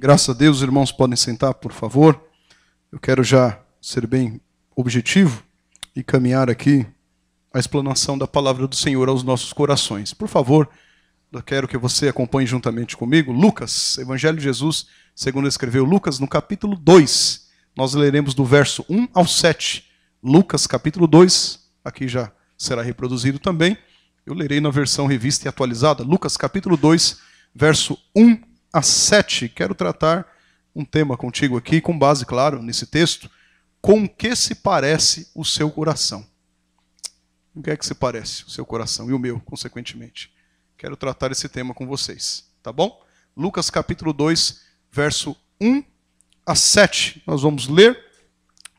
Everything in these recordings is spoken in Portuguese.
Graças a Deus, os irmãos podem sentar, por favor. Eu quero já ser bem objetivo e caminhar aqui a explanação da palavra do Senhor aos nossos corações. Por favor, eu quero que você acompanhe juntamente comigo Lucas, Evangelho de Jesus, segundo escreveu Lucas, no capítulo 2. Nós leremos do verso 1 ao 7. Lucas, capítulo 2, aqui já será reproduzido também. Eu lerei na versão revista e atualizada. Lucas, capítulo 2, verso 1 a 7. Quero tratar um tema contigo aqui, com base, claro, nesse texto. Com o que se parece o seu coração? O que é que se parece o seu coração e o meu, consequentemente? Quero tratar esse tema com vocês, tá bom? Lucas capítulo 2, verso 1 a 7. Nós vamos ler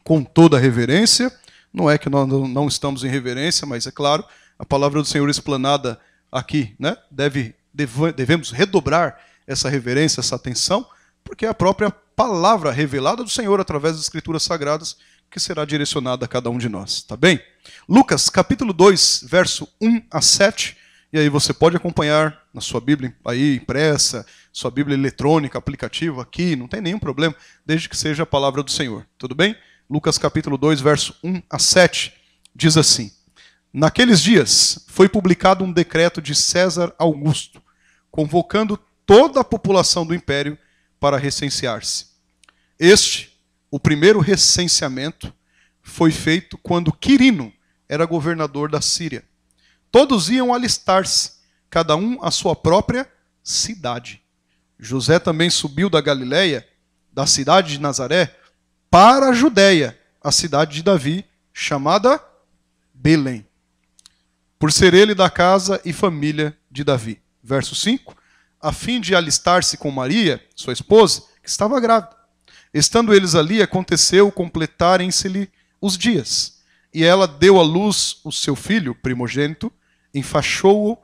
com toda a reverência. Não é que nós não estamos em reverência, mas é claro, a palavra do Senhor explanada aqui, né? Devemos redobrar essa reverência, essa atenção, porque é a própria palavra revelada do Senhor através das Escrituras Sagradas que será direcionada a cada um de nós, tá bem? Lucas, capítulo 2, verso 1 a 7, e aí você pode acompanhar na sua Bíblia aí impressa, sua Bíblia eletrônica, aplicativo aqui, não tem nenhum problema, desde que seja a palavra do Senhor, tudo bem? Lucas, capítulo 2, verso 1 a 7, diz assim: Naqueles dias foi publicado um decreto de César Augusto, convocando toda a população do império para recensear-se. O primeiro recenseamento, foi feito quando Quirino era governador da Síria. Todos iam alistar-se, cada um à sua própria cidade. José também subiu da Galiléia, da cidade de Nazaré, para a Judéia, a cidade de Davi, chamada Belém, por ser ele da casa e família de Davi. Verso 5. A fim de alistar-se com Maria, sua esposa, que estava grávida. Estando eles ali, aconteceu completarem-se-lhe os dias. E ela deu à luz o seu filho primogênito, enfaixou-o,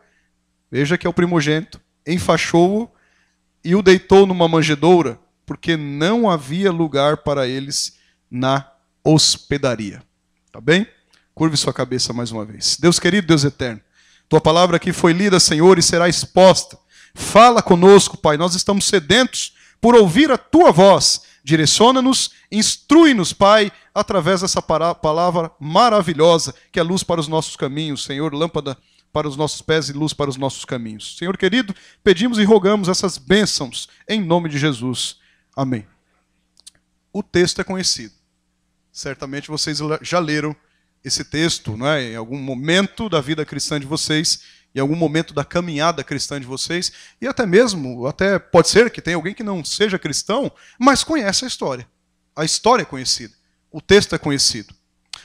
veja que é o primogênito, enfaixou-o e o deitou numa manjedoura, porque não havia lugar para eles na hospedaria. Tá bem? Curve sua cabeça mais uma vez. Deus querido, Deus eterno, tua palavra aqui foi lida, Senhor, e será exposta. Fala conosco, Pai, nós estamos sedentos por ouvir a Tua voz. Direciona-nos, instrui-nos, Pai, através dessa palavra maravilhosa, que é luz para os nossos caminhos, Senhor, lâmpada para os nossos pés e luz para os nossos caminhos. Senhor querido, pedimos e rogamos essas bênçãos, em nome de Jesus. Amém. O texto é conhecido. Certamente vocês já leram esse texto, não é? Em algum momento da vida cristã de vocês, em algum momento da caminhada cristã de vocês, e até pode ser que tenha alguém que não seja cristão, mas conhece a história. A história é conhecida, o texto é conhecido.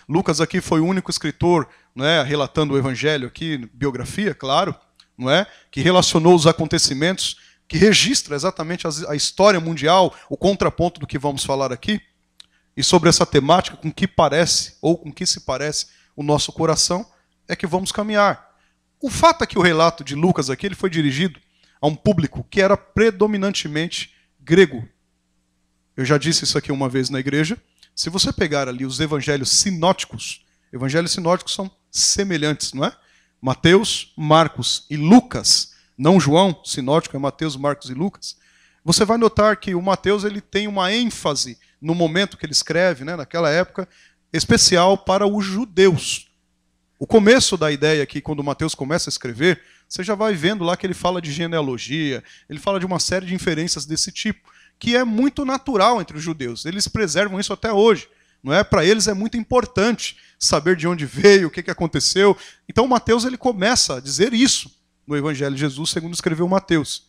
Lucas aqui foi o único escritor, não é, relatando o evangelho aqui, biografia, claro, não é, que relacionou os acontecimentos, que registra exatamente a história mundial, o contraponto do que vamos falar aqui, e sobre essa temática, com que parece, ou com que se parece o nosso coração, é que vamos caminhar. O fato é que o relato de Lucas aqui ele foi dirigido a um público que era predominantemente grego. Eu já disse isso aqui uma vez na igreja. Se você pegar ali os evangelhos sinóticos são semelhantes, não é? Mateus, Marcos e Lucas, não João, sinótico é Mateus, Marcos e Lucas. Você vai notar que o Mateus ele tem uma ênfase no momento que ele escreve, né, naquela época, especial para os judeus. O começo da ideia aqui, quando Mateus começa a escrever, você já vai vendo lá que ele fala de genealogia, ele fala de uma série de inferências desse tipo, que é muito natural entre os judeus. Eles preservam isso até hoje, não é? Para eles é muito importante saber de onde veio, o que aconteceu. Então Mateus ele começa a dizer isso no Evangelho de Jesus, segundo escreveu Mateus.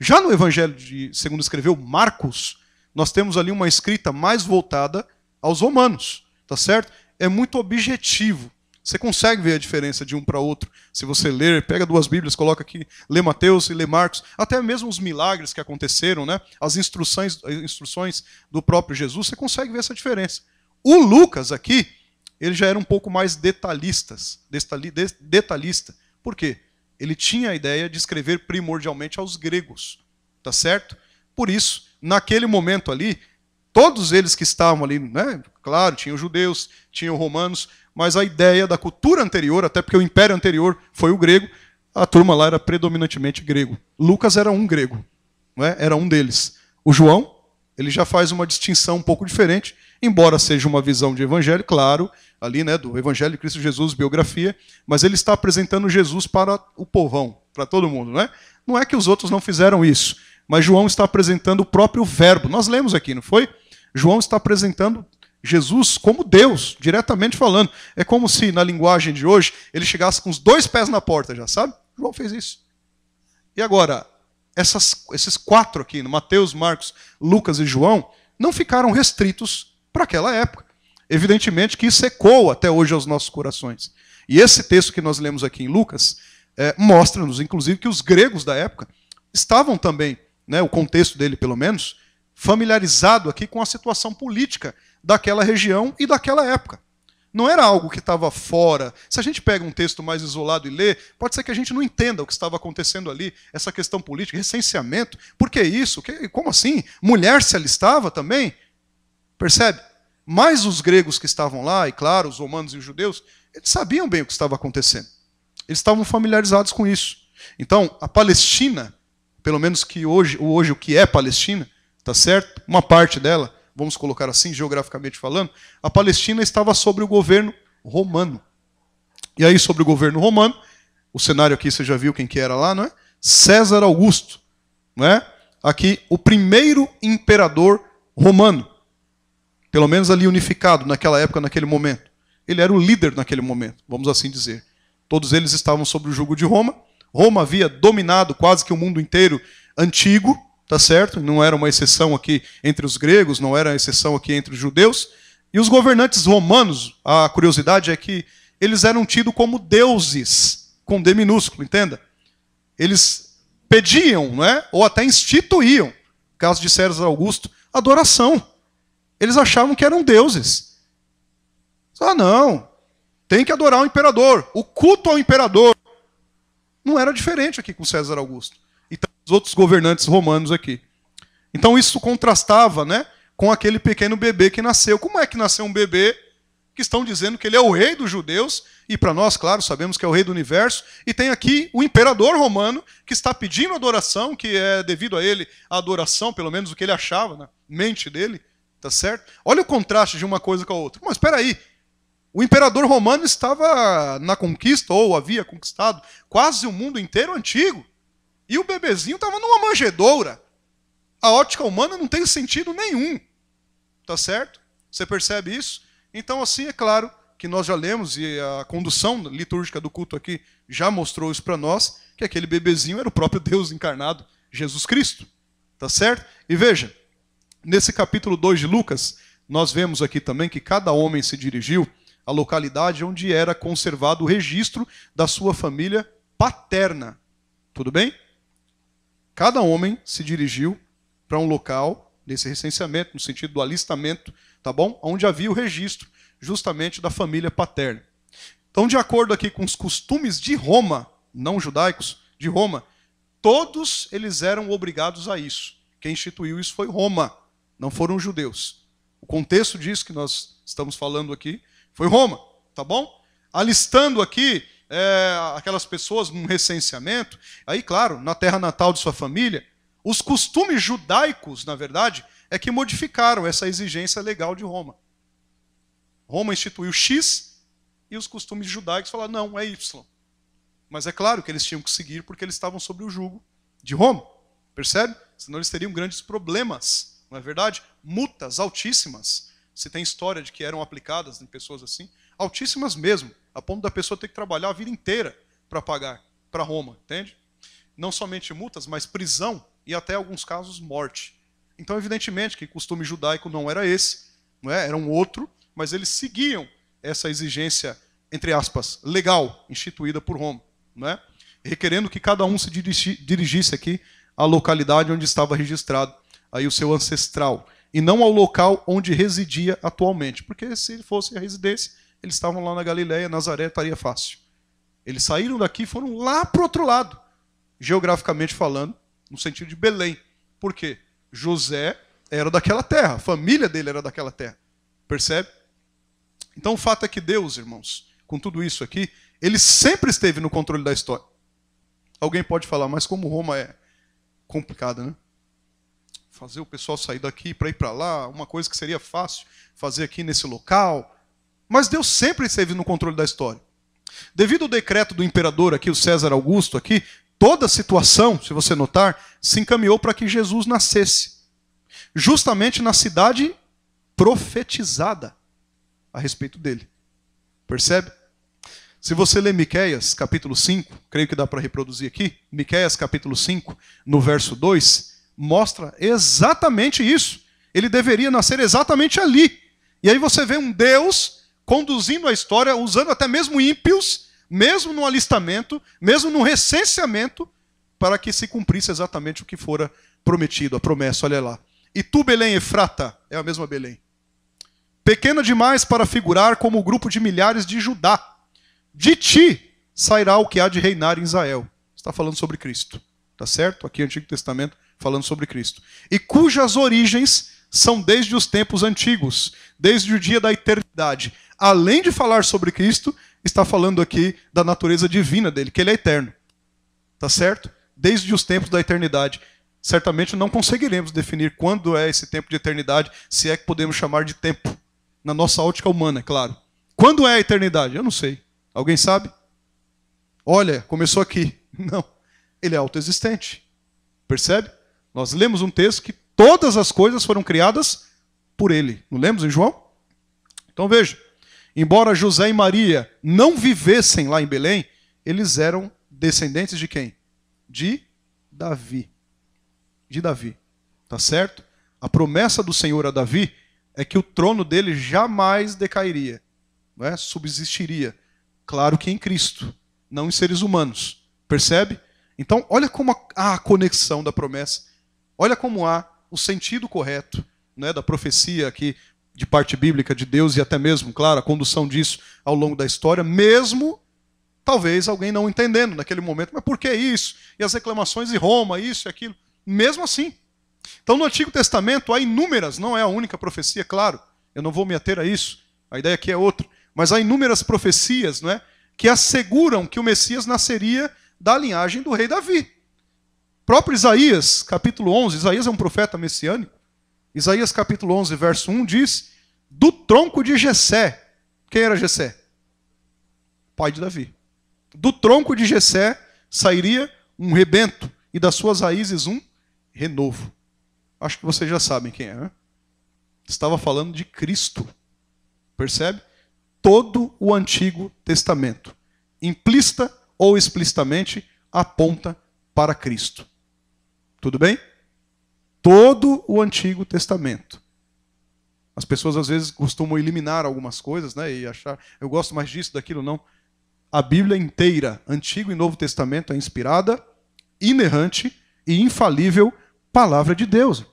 Já no Evangelho segundo escreveu Marcos, nós temos ali uma escrita mais voltada aos romanos, tá certo? É muito objetivo. Você consegue ver a diferença de um para outro. Se você ler, pega duas Bíblias, coloca aqui, lê Mateus e lê Marcos, até mesmo os milagres que aconteceram, né? As instruções do próprio Jesus, você consegue ver essa diferença. O Lucas aqui, ele já era um pouco mais detalhista. Por quê? Ele tinha a ideia de escrever primordialmente aos gregos, tá certo? Por isso, naquele momento ali, todos eles que estavam ali, né? Claro, tinham judeus, tinham romanos, mas a ideia da cultura anterior, até porque o império anterior foi o grego, a turma lá era predominantemente grego. Lucas era um grego, não é? Era um deles. O João, ele já faz uma distinção um pouco diferente, embora seja uma visão de evangelho, claro, ali, né, do Evangelho de Cristo Jesus, biografia, mas ele está apresentando Jesus para o povão, para todo mundo, né? Não é que os outros não fizeram isso, mas João está apresentando o próprio verbo. Nós lemos aqui, não foi? João está apresentando Jesus como Deus, diretamente falando. É como se, na linguagem de hoje, ele chegasse com os 2 pés na porta, já sabe? João fez isso. E agora, esses 4 aqui, Mateus, Marcos, Lucas e João, não ficaram restritos para aquela época. Evidentemente que isso ecoa até hoje aos nossos corações. E esse texto que nós lemos aqui em Lucas mostra-nos, inclusive, que os gregos da época estavam também, né, o contexto dele pelo menos, familiarizado aqui com a situação política daquela região e daquela época. Não era algo que estava fora. Se a gente pega um texto mais isolado e lê, pode ser que a gente não entenda o que estava acontecendo ali, essa questão política, recenseamento. Por que isso? Como assim? Mulher se alistava também? Percebe? Mas os gregos que estavam lá, e claro, os romanos e os judeus, eles sabiam bem o que estava acontecendo. Eles estavam familiarizados com isso. Então, a Palestina, pelo menos que hoje o que é Palestina, tá certo? Uma parte dela, vamos colocar assim, geograficamente falando, a Palestina estava sob o governo romano. E aí, sobre o governo romano, o cenário aqui você já viu quem que era lá, não é? César Augusto, não é? Aqui, o primeiro imperador romano, pelo menos ali unificado naquela época, naquele momento. Ele era o líder naquele momento, vamos assim dizer. Todos eles estavam sob o jugo de Roma. Roma havia dominado quase que o mundo inteiro antigo, tá certo? Não era uma exceção aqui entre os gregos, não era exceção aqui entre os judeus. E os governantes romanos, a curiosidade é que eles eram tidos como deuses, com D minúsculo, entenda? Eles pediam, não é? Ou até instituíam, no caso de César Augusto, adoração. Eles achavam que eram deuses. Ah, não, tem que adorar o imperador. O culto ao imperador não era diferente aqui com César Augusto e os outros governantes romanos aqui. Então isso contrastava, né, com aquele pequeno bebê que nasceu. Como é que nasceu um bebê que estão dizendo que ele é o rei dos judeus, e para nós, claro, sabemos que é o rei do universo, e tem aqui o imperador romano que está pedindo adoração, que é devido a ele a adoração, pelo menos o que ele achava na mente dele, tá certo? Olha o contraste de uma coisa com a outra. Mas espera aí, o imperador romano estava na conquista, ou havia conquistado, quase o mundo inteiro antigo. E o bebezinho estava numa manjedoura. A ótica humana não tem sentido nenhum. Tá certo? Você percebe isso? Então, assim, é claro que nós já lemos, e a condução litúrgica do culto aqui já mostrou isso para nós, que aquele bebezinho era o próprio Deus encarnado, Jesus Cristo. Tá certo? E veja, nesse capítulo 2 de Lucas, nós vemos aqui também que cada homem se dirigiu a localidade onde era conservado o registro da sua família paterna. Tudo bem? Cada homem se dirigiu para um local desse recenseamento, no sentido do alistamento, tá bom? Onde havia o registro justamente da família paterna. Então, de acordo aqui com os costumes de Roma, não judaicos, de Roma, todos eles eram obrigados a isso. Quem instituiu isso foi Roma, não foram os judeus. O contexto disso que nós estamos falando aqui foi Roma, tá bom? Alistando aqui aquelas pessoas num recenseamento, aí, claro, na terra natal de sua família, os costumes judaicos, na verdade, é que modificaram essa exigência legal de Roma. Roma instituiu X e os costumes judaicos falaram, não, é Y. Mas é claro que eles tinham que seguir porque eles estavam sob o jugo de Roma, percebe? Senão eles teriam grandes problemas, não é verdade? Multas altíssimas. Se tem história de que eram aplicadas em pessoas assim, altíssimas mesmo, a ponto da pessoa ter que trabalhar a vida inteira para pagar para Roma, entende? Não somente multas, mas prisão e até alguns casos morte. Então, evidentemente, que o costume judaico não era esse, não é? Era um outro, mas eles seguiam essa exigência, entre aspas, legal, instituída por Roma, não é? Requerendo que cada um se dirigisse aqui à localidade onde estava registrado aí o seu ancestral, e não ao local onde residia atualmente. Porque se fosse a residência, eles estavam lá na Galileia, Nazaré, estaria fácil. Eles saíram daqui e foram lá para o outro lado, geograficamente falando, no sentido de Belém. Por quê? José era daquela terra, a família dele era daquela terra. Percebe? Então o fato é que Deus, irmãos, com tudo isso aqui, ele sempre esteve no controle da história. Alguém pode falar, mas como Roma é complicada, né? fazer o pessoal sair daqui para ir para lá, uma coisa que seria fácil fazer aqui nesse local. Mas Deus sempre esteve no controle da história. Devido ao decreto do imperador aqui, o César Augusto aqui, toda a situação, se você notar, se encaminhou para que Jesus nascesse. Justamente na cidade profetizada a respeito dele. Percebe? Se você ler Miqueias, capítulo 5, creio que dá para reproduzir aqui, Miqueias, capítulo 5, no verso 2, mostra exatamente isso. Ele deveria nascer exatamente ali. E aí você vê um Deus conduzindo a história, usando até mesmo ímpios, mesmo no alistamento, mesmo no recenseamento, para que se cumprisse exatamente o que fora prometido, a promessa, olha lá. E tu, Belém Efrata, é a mesma Belém, pequena demais para figurar como o grupo de milhares de Judá, de ti sairá o que há de reinar em Israel. Está falando sobre Cristo, tá certo? Aqui Antigo Testamento falando sobre Cristo. E cujas origens são desde os tempos antigos, desde o dia da eternidade. Além de falar sobre Cristo, está falando aqui da natureza divina dele, que ele é eterno. Tá certo? Desde os tempos da eternidade. Certamente não conseguiremos definir quando é esse tempo de eternidade, se é que podemos chamar de tempo. Na nossa ótica humana, é claro. Quando é a eternidade? Eu não sei. Alguém sabe? Olha, começou aqui. Não. Ele é autoexistente. Percebe? Nós lemos um texto que todas as coisas foram criadas por ele. Não lemos em João? Então veja. Embora José e Maria não vivessem lá em Belém, eles eram descendentes de quem? De Davi. De Davi. Tá certo? A promessa do Senhor a Davi é que o trono dele jamais decairia. Não é? Subsistiria. Claro que em Cristo, não em seres humanos. Percebe? Então, olha como há a conexão da promessa. Olha como há o sentido correto, né, da profecia aqui, de parte bíblica de Deus, e até mesmo, claro, a condução disso ao longo da história, mesmo, talvez, alguém não entendendo naquele momento, mas por que isso? E as reclamações de Roma, isso e aquilo. Mesmo assim. Então, no Antigo Testamento, há inúmeras, não é a única profecia, claro, eu não vou me ater a isso, a ideia aqui é outra. Mas há inúmeras profecias, não é, que asseguram que o Messias nasceria da linhagem do rei Davi. O próprio Isaías, capítulo 11, Isaías é um profeta messiânico. Isaías, capítulo 11, verso 1, diz, do tronco de Jessé. Quem era Jessé? Pai de Davi. Do tronco de Jessé sairia um rebento, e das suas raízes um renovo. Acho que vocês já sabem quem é, né? Estava falando de Cristo. Percebe? Todo o Antigo Testamento, implícita ou explicitamente, aponta para Cristo. Tudo bem? Todo o Antigo Testamento. As pessoas às vezes costumam eliminar algumas coisas, né, e achar, eu gosto mais disso, daquilo, não. A Bíblia inteira, Antigo e Novo Testamento, é inspirada, inerrante e infalível palavra de Deus.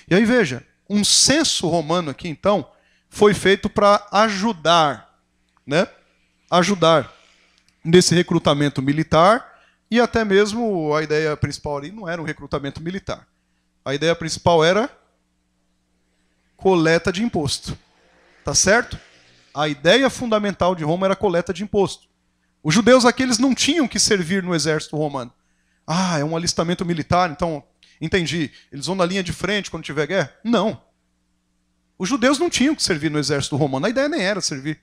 E aí veja, um censo romano aqui então, foi feito para ajudar, né? Ajudar nesse recrutamento militar, e até mesmo a ideia principal ali não era um recrutamento militar. A ideia principal era coleta de imposto. Tá certo? A ideia fundamental de Roma era coleta de imposto. Os judeus aqui eles não tinham que servir no exército romano. Ah, é um alistamento militar, então, entendi. Eles vão na linha de frente quando tiver guerra? Não. Os judeus não tinham que servir no exército romano. A ideia nem era servir.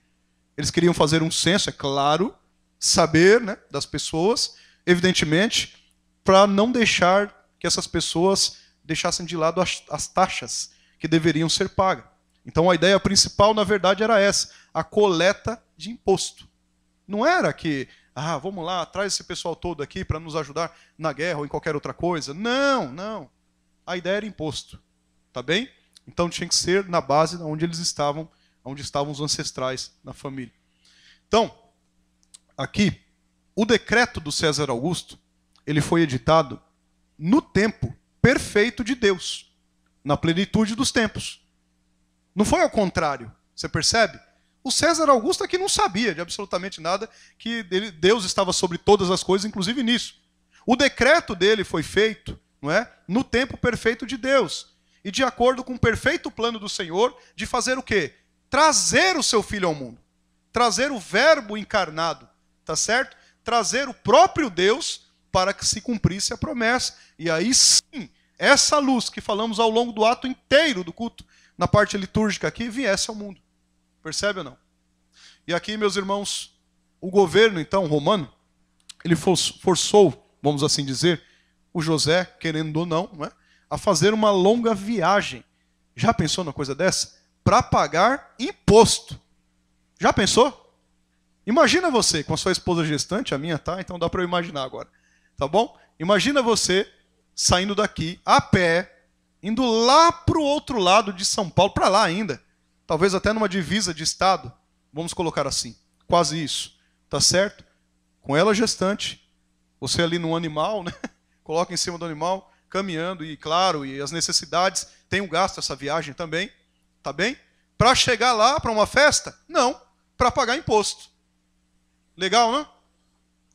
Eles queriam fazer um censo, é claro, saber, né, das pessoas, evidentemente, para não deixar que essas pessoas deixassem de lado as taxas que deveriam ser pagas. Então a ideia principal, na verdade, era essa, a coleta de imposto. Não era que, vamos lá, traz esse pessoal todo aqui para nos ajudar na guerra ou em qualquer outra coisa. Não, não. A ideia era imposto. Tá bem? Então tinha que ser na base onde eles estavam, onde estavam os ancestrais na família. Então, aqui, o decreto do César Augusto, ele foi editado no tempo perfeito de Deus, na plenitude dos tempos. Não foi ao contrário, você percebe? O César Augusto aqui não sabia de absolutamente nada, que Deus estava sobre todas as coisas, inclusive nisso. O decreto dele foi feito, não é, no tempo perfeito de Deus. E de acordo com o perfeito plano do Senhor, de fazer o quê? Trazer o seu Filho ao mundo. Trazer o Verbo encarnado, tá certo? Trazer o próprio Deus para que se cumprisse a promessa. E aí sim, essa luz que falamos ao longo do ato inteiro do culto, na parte litúrgica aqui, viesse ao mundo. Percebe ou não? E aqui, meus irmãos, o governo, então, romano, ele forçou, vamos assim dizer, o José, querendo ou não, a fazer uma longa viagem. Já pensou numa coisa dessa? Para pagar imposto. Já pensou? Imagina você com a sua esposa gestante, a minha tá, então dá para eu imaginar agora. Tá bom? Imagina você saindo daqui a pé, indo lá para o outro lado de São Paulo, para lá ainda. Talvez até numa divisa de estado, vamos colocar assim. Quase isso. Tá certo? Com ela gestante, você ali no animal, né? Coloca em cima do animal, caminhando, e claro, e as necessidades, tem um gasto essa viagem também, tá bem? Para chegar lá para uma festa? Não, para pagar imposto. Legal, não?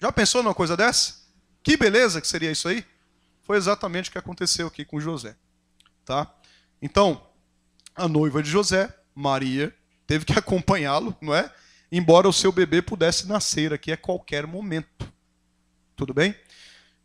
Já pensou numa coisa dessa? Que beleza que seria isso aí? Foi exatamente o que aconteceu aqui com José. Tá? Então, a noiva de José, Maria, teve que acompanhá-lo, não é? Embora o seu bebê pudesse nascer aqui a qualquer momento. Tudo bem?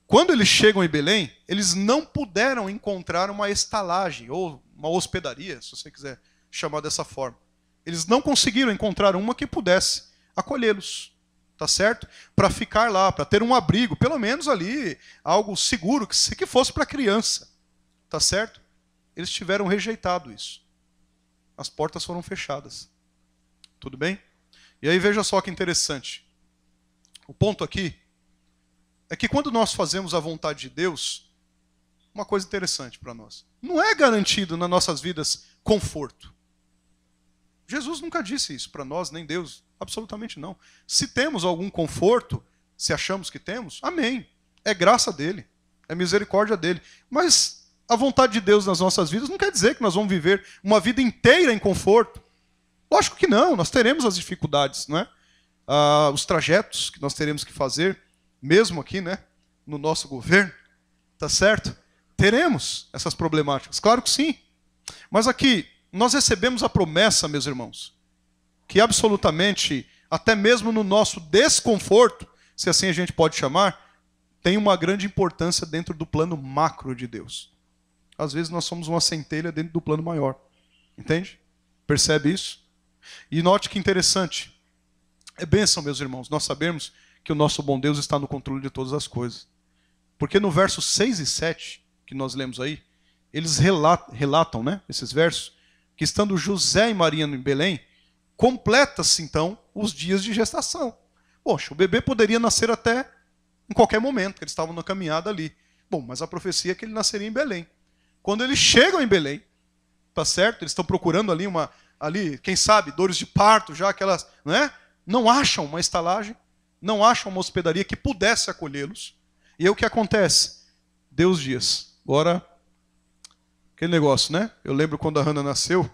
Quando eles chegam em Belém, eles não puderam encontrar uma estalagem, ou uma hospedaria, se você quiser chamar dessa forma. Eles não conseguiram encontrar uma que pudesse acolhê-los. Tá certo? Para ficar lá, para ter um abrigo, pelo menos ali, algo seguro, que fosse para a criança. Tá certo? Eles tiveram rejeitado isso. As portas foram fechadas. Tudo bem? E aí veja só que interessante. O ponto aqui é que quando nós fazemos a vontade de Deus, uma coisa interessante para nós. Não é garantido nas nossas vidas conforto. Jesus nunca disse isso para nós, nem Deus. Absolutamente não. Se temos algum conforto, se achamos que temos, amém. É graça dele, é misericórdia dele. Mas a vontade de Deus nas nossas vidas não quer dizer que nós vamos viver uma vida inteira em conforto. Lógico que não, nós teremos as dificuldades, não é? Os trajetos que nós teremos que fazer, mesmo aqui, né, no nosso governo, tá certo? Teremos essas problemáticas, claro que sim. Mas aqui, nós recebemos a promessa, meus irmãos, que absolutamente, até mesmo no nosso desconforto, se assim a gente pode chamar, tem uma grande importância dentro do plano macro de Deus. Às vezes nós somos uma centelha dentro do plano maior. Entende? Percebe isso? E note que interessante. É bênção, meus irmãos, nós sabemos que o nosso bom Deus está no controle de todas as coisas. Porque no versos 6 e 7, que nós lemos aí, eles relatam, né, esses versos, que estando José e Maria em Belém, completa-se, então, os dias de gestação. Poxa, o bebê poderia nascer até em qualquer momento, que eles estavam na caminhada ali. Bom, mas a profecia é que ele nasceria em Belém. Quando eles chegam em Belém, tá certo? Eles estão procurando ali, quem sabe, dores de parto, já aquelas, não é? Não acham uma estalagem, não acham uma hospedaria que pudesse acolhê-los. E aí o que acontece? Deu os dias. Agora, aquele negócio, né? Eu lembro quando a Hannah nasceu,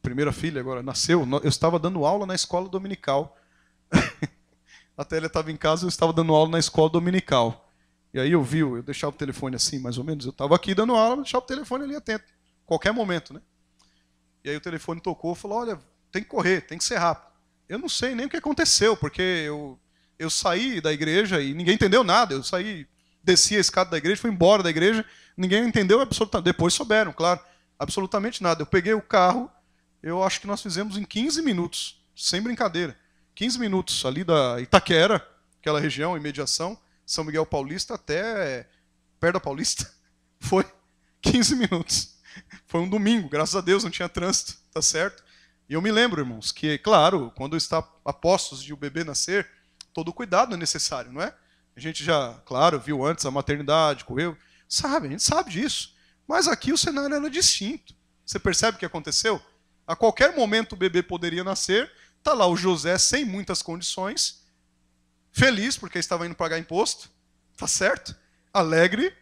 primeira filha agora nasceu, eu estava dando aula na escola dominical. Até ela estava em casa, eu estava dando aula na escola dominical. E aí eu deixava o telefone assim, mais ou menos. Eu estava aqui dando aula, deixava o telefone ali atento. Qualquer momento, né? E aí o telefone tocou, falou, olha, tem que correr, tem que ser rápido. Eu não sei nem o que aconteceu, porque eu saí da igreja e ninguém entendeu nada. Eu saí, desci a escada da igreja, fui embora da igreja, ninguém entendeu absolutamente. Depois souberam, claro, absolutamente nada. Eu peguei o carro, eu acho que nós fizemos em 15 minutos, sem brincadeira. 15 minutos ali da Itaquera, aquela região, imediação, São Miguel Paulista, até perto da Paulista. Foi 15 minutos. Foi um domingo, graças a Deus, não tinha trânsito, tá certo? E eu me lembro, irmãos, que, claro, quando está a postos de o bebê nascer, todo cuidado é necessário, não é? A gente já, claro, viu antes a maternidade, correu, sabe, a gente sabe disso. Mas aqui o cenário era distinto. Você percebe o que aconteceu? A qualquer momento o bebê poderia nascer, está lá o José sem muitas condições, feliz porque estava indo pagar imposto, tá certo? Alegre.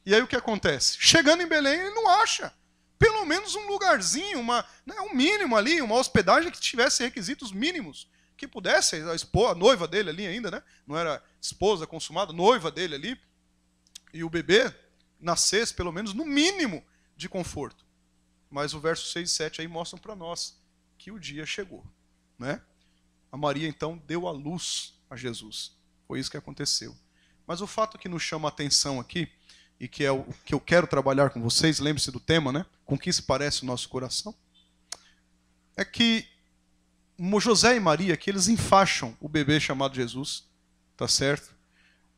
E aí o que acontece? Chegando em Belém, ele não acha pelo menos um lugarzinho, um mínimo ali, uma hospedagem que tivesse requisitos mínimos, que pudesse, a noiva dele ali ainda, né? Não era esposa consumada, noiva dele ali, e o bebê nascesse pelo menos no mínimo de conforto. Mas o verso 6 e 7 aí mostram para nós que o dia chegou, né? A Maria então deu à luz a Jesus. Foi isso que aconteceu. Mas o fato que nos chama a atenção aqui, e que é o que eu quero trabalhar com vocês, lembre-se do tema, né? Com que se parece o nosso coração? É que José e Maria, que eles enfaixam o bebê chamado Jesus, tá certo?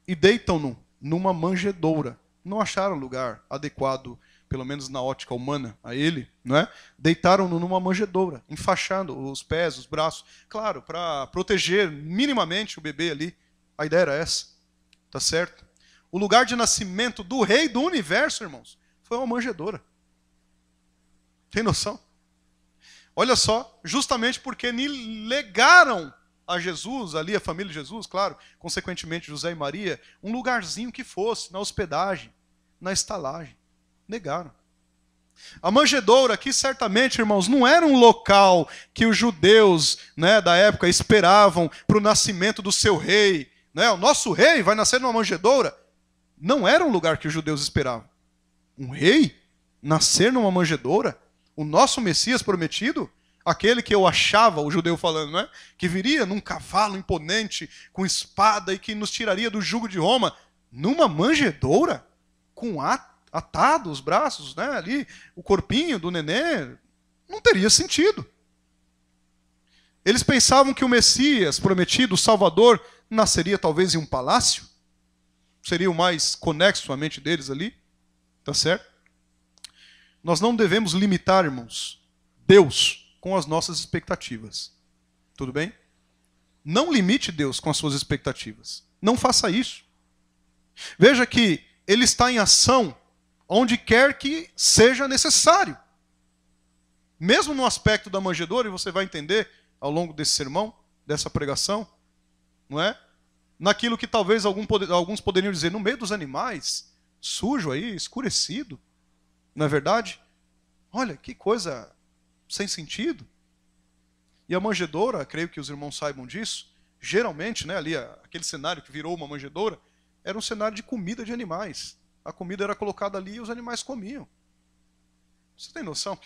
E deitam-no numa manjedoura. Não acharam lugar adequado, pelo menos na ótica humana, a ele, não é? Deitaram-no numa manjedoura, enfaixando os pés, os braços, claro, para proteger minimamente o bebê ali. A ideia era essa, tá certo? O lugar de nascimento do rei do universo, irmãos, foi uma manjedoura. Tem noção? Olha só, justamente porque legaram a Jesus, ali a família de Jesus, claro, consequentemente José e Maria, um lugarzinho que fosse, na hospedagem, na estalagem. Negaram. A manjedoura aqui, certamente, irmãos, não era um local que os judeus, né, da época esperavam para o nascimento do seu rei. Né? O nosso rei vai nascer numa manjedoura. Não era um lugar que os judeus esperavam. Um rei nascer numa manjedoura? O nosso Messias prometido? Aquele que eu achava, o judeu falando, né? Que viria num cavalo imponente, com espada e que nos tiraria do jugo de Roma, numa manjedoura? Com atado os braços, né? Ali, o corpinho do nenê, não teria sentido. Eles pensavam que o Messias prometido, o Salvador, nasceria talvez em um palácio? Seria o mais conexo à mente deles ali? Tá certo? Nós não devemos limitar, irmãos, Deus com as nossas expectativas. Tudo bem? Não limite Deus com as suas expectativas. Não faça isso. Veja que Ele está em ação onde quer que seja necessário. Mesmo no aspecto da manjedoura, e você vai entender ao longo desse sermão, dessa pregação, não é? Naquilo que talvez alguns poderiam dizer, no meio dos animais, sujo aí, escurecido, não é verdade? Olha, que coisa sem sentido. E a manjedoura, creio que os irmãos saibam disso, geralmente, né, ali aquele cenário que virou uma manjedoura, era um cenário de comida de animais. A comida era colocada ali e os animais comiam. Você tem noção?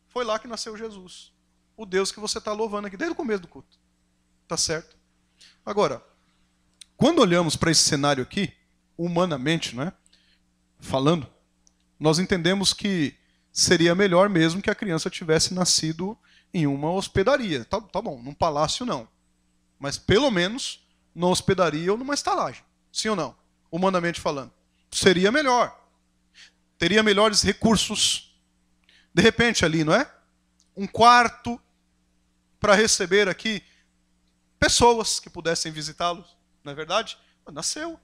Foi lá que nasceu Jesus. O Deus que você está louvando aqui desde o começo do culto. Tá certo? Agora, quando olhamos para esse cenário aqui, humanamente, né, falando, nós entendemos que seria melhor mesmo que a criança tivesse nascido em uma hospedaria. Tá bom, num palácio não. Mas pelo menos numa hospedaria ou numa estalagem. Sim ou não? Humanamente falando. Seria melhor. Teria melhores recursos. De repente ali, não é? Um quarto para receber aqui pessoas que pudessem visitá-los. Não é verdade? Nasceu.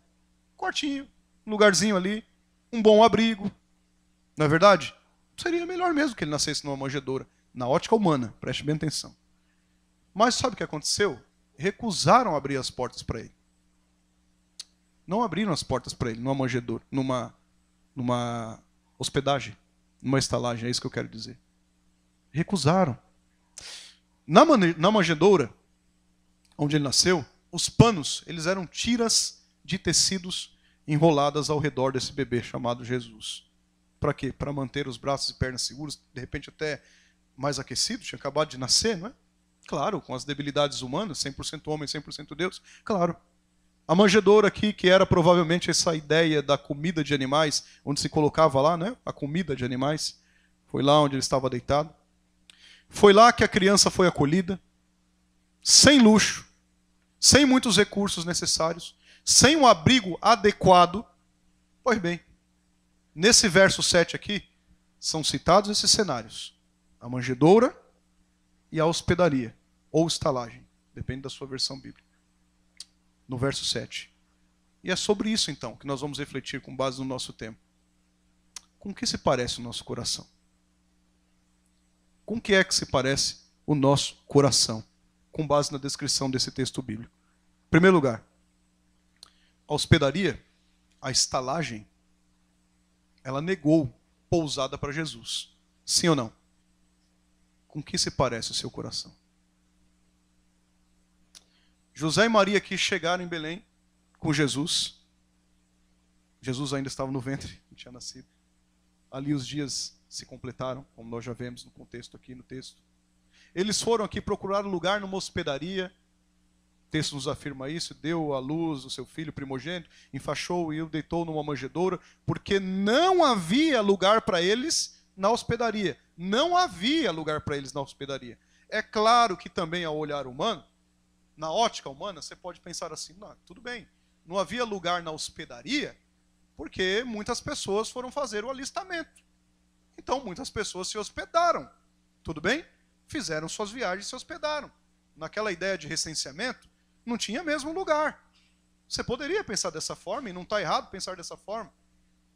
Quartinho. Um lugarzinho ali. Um bom abrigo. Não é verdade? Seria melhor mesmo que ele nascesse numa manjedoura. Na ótica humana, preste bem atenção. Mas sabe o que aconteceu? Recusaram abrir as portas para ele. Não abriram as portas para ele numa manjedoura, numa hospedagem, numa estalagem, é isso que eu quero dizer. Recusaram. Na manjedoura, onde ele nasceu, os panos, eles eram tiras de tecidos enroladas ao redor desse bebê chamado Jesus. Para quê? Para manter os braços e pernas seguros, de repente até mais aquecido, tinha acabado de nascer, não é? Claro, com as debilidades humanas, 100% homem, 100% Deus, claro. A manjedoura aqui, que era provavelmente essa ideia da comida de animais, onde se colocava lá, né? A comida de animais, foi lá onde ele estava deitado. Foi lá que a criança foi acolhida, sem luxo, sem muitos recursos necessários, sem um abrigo adequado. Pois bem, nesse verso 7 aqui, são citados esses cenários. A manjedoura e a hospedaria, ou estalagem, depende da sua versão bíblica. No verso 7. E é sobre isso, então, que nós vamos refletir com base no nosso tempo. Com que se parece o nosso coração? Com que é que se parece o nosso coração? Com base na descrição desse texto bíblico. Em primeiro lugar, a hospedaria, a estalagem, ela negou pousada para Jesus. Sim ou não? Com que se parece o seu coração? José e Maria aqui chegaram em Belém com Jesus. Jesus ainda estava no ventre, não tinha nascido. Ali os dias se completaram, como nós já vemos no contexto aqui, no texto. Eles foram aqui procurar um lugar numa hospedaria. texto nos afirma isso, deu à luz o seu filho primogênito, enfaixou e o deitou numa manjedoura, porque não havia lugar para eles na hospedaria. Não havia lugar para eles na hospedaria. É claro que também ao olhar humano, na ótica humana, você pode pensar assim, não, tudo bem, não havia lugar na hospedaria, porque muitas pessoas foram fazer o alistamento. Então muitas pessoas se hospedaram, tudo bem? Fizeram suas viagens e se hospedaram. Naquela ideia de recenseamento, não tinha mesmo lugar. Você poderia pensar dessa forma, e não está errado pensar dessa forma.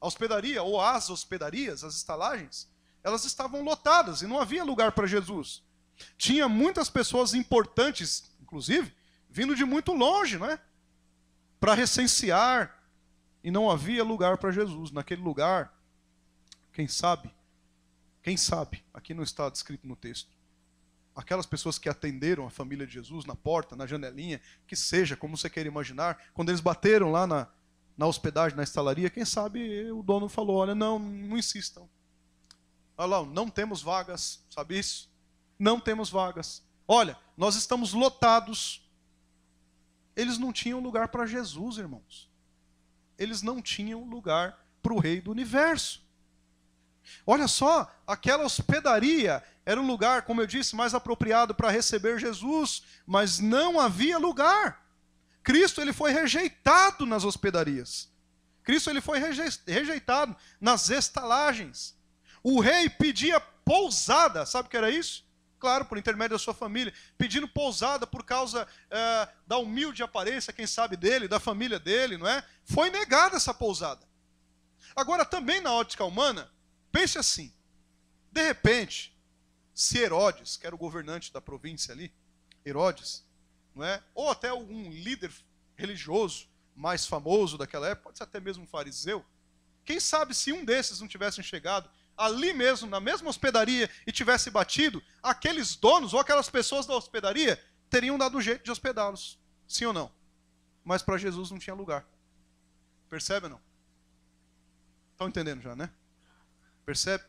A hospedaria, ou as hospedarias, as estalagens, elas estavam lotadas e não havia lugar para Jesus. Tinha muitas pessoas importantes, inclusive, vindo de muito longe, não é? Para recensear, e não havia lugar para Jesus. Naquele lugar, quem sabe, aqui não está descrito no texto, aquelas pessoas que atenderam a família de Jesus na porta, na janelinha, que seja, como você queira imaginar, quando eles bateram lá na hospedagem, na estalaria, quem sabe o dono falou, olha, não insistam. Olha lá, não temos vagas, sabe isso? Não temos vagas. Olha, nós estamos lotados. Eles não tinham lugar para Jesus, irmãos. Eles não tinham lugar para o Rei do Universo. Olha só, aquela hospedaria era um lugar, como eu disse, mais apropriado para receber Jesus, mas não havia lugar. Cristo ele foi rejeitado nas hospedarias. Cristo ele foi rejeitado nas estalagens. O rei pedia pousada, sabe o que era isso? Claro, por intermédio da sua família, pedindo pousada por causa da humilde aparência, quem sabe dele, da família dele, não é? Foi negada essa pousada. Agora, também na ótica humana, pense assim, de repente, se Herodes, que era o governante da província ali, Herodes, não é? Ou até algum líder religioso mais famoso daquela época, pode ser até mesmo um fariseu, quem sabe se um desses não tivessem chegado ali mesmo, na mesma hospedaria, e tivesse batido, aqueles donos ou aquelas pessoas da hospedaria teriam dado um jeito de hospedá-los. Sim ou não? Mas para Jesus não tinha lugar. Percebe ou não? Estão entendendo já, né? Percebe?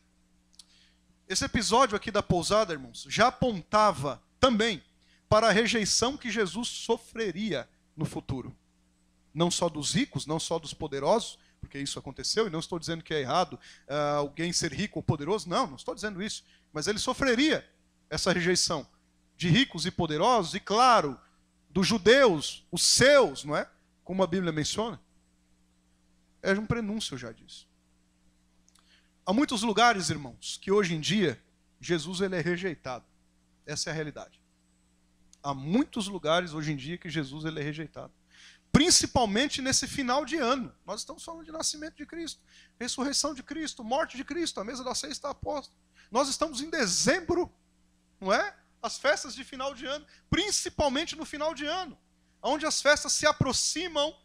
Esse episódio aqui da pousada, irmãos, já apontava também para a rejeição que Jesus sofreria no futuro. Não só dos ricos, não só dos poderosos, porque isso aconteceu, e não estou dizendo que é errado alguém ser rico ou poderoso, não estou dizendo isso. Mas ele sofreria essa rejeição de ricos e poderosos, e claro, dos judeus, os seus, não é? Como a Bíblia menciona. É um prenúncio já disso. Há muitos lugares, irmãos, que hoje em dia Jesus ele é rejeitado. Essa é a realidade. Há muitos lugares hoje em dia que Jesus ele é rejeitado. Principalmente nesse final de ano. Nós estamos falando de nascimento de Cristo, ressurreição de Cristo, morte de Cristo, a mesa da ceia está posta. Nós estamos em dezembro, não é? As festas de final de ano, principalmente no final de ano, onde as festas se aproximam,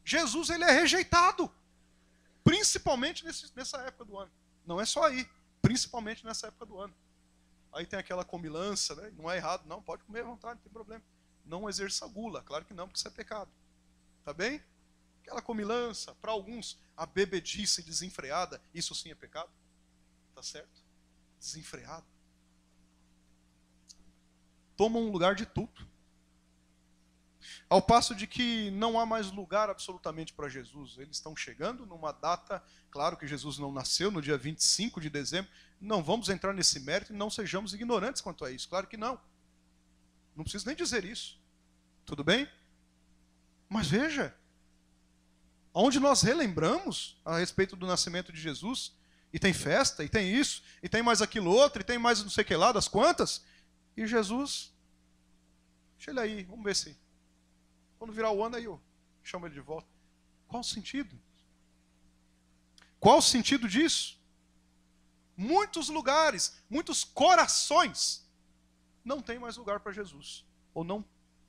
Jesus ele é rejeitado. Principalmente nessa época do ano. Não é só aí, principalmente nessa época do ano. Aí tem aquela comilança, né? Não é errado, não, pode comer à vontade, não tem problema. Não exerça gula, claro que não, porque isso é pecado. Tá bem? Aquela comilança, para alguns, a bebedice desenfreada, isso sim é pecado. Tá certo? Desenfreado. Toma um lugar de tudo. Ao passo de que não há mais lugar absolutamente para Jesus. Eles estão chegando numa data, claro que Jesus não nasceu no dia 25 de dezembro, não vamos entrar nesse mérito e não sejamos ignorantes quanto a isso, claro que não. Não preciso nem dizer isso. Tudo bem? Mas veja, onde nós relembramos a respeito do nascimento de Jesus, e tem festa, e tem isso, e tem mais aquilo outro, e tem mais não sei o que lá, das quantas, e Jesus, deixa ele aí, vamos ver se, quando virar o ano aí eu chamo ele de volta. Qual o sentido? Qual o sentido disso? Muitos lugares, muitos corações, não tem mais lugar para Jesus, ou não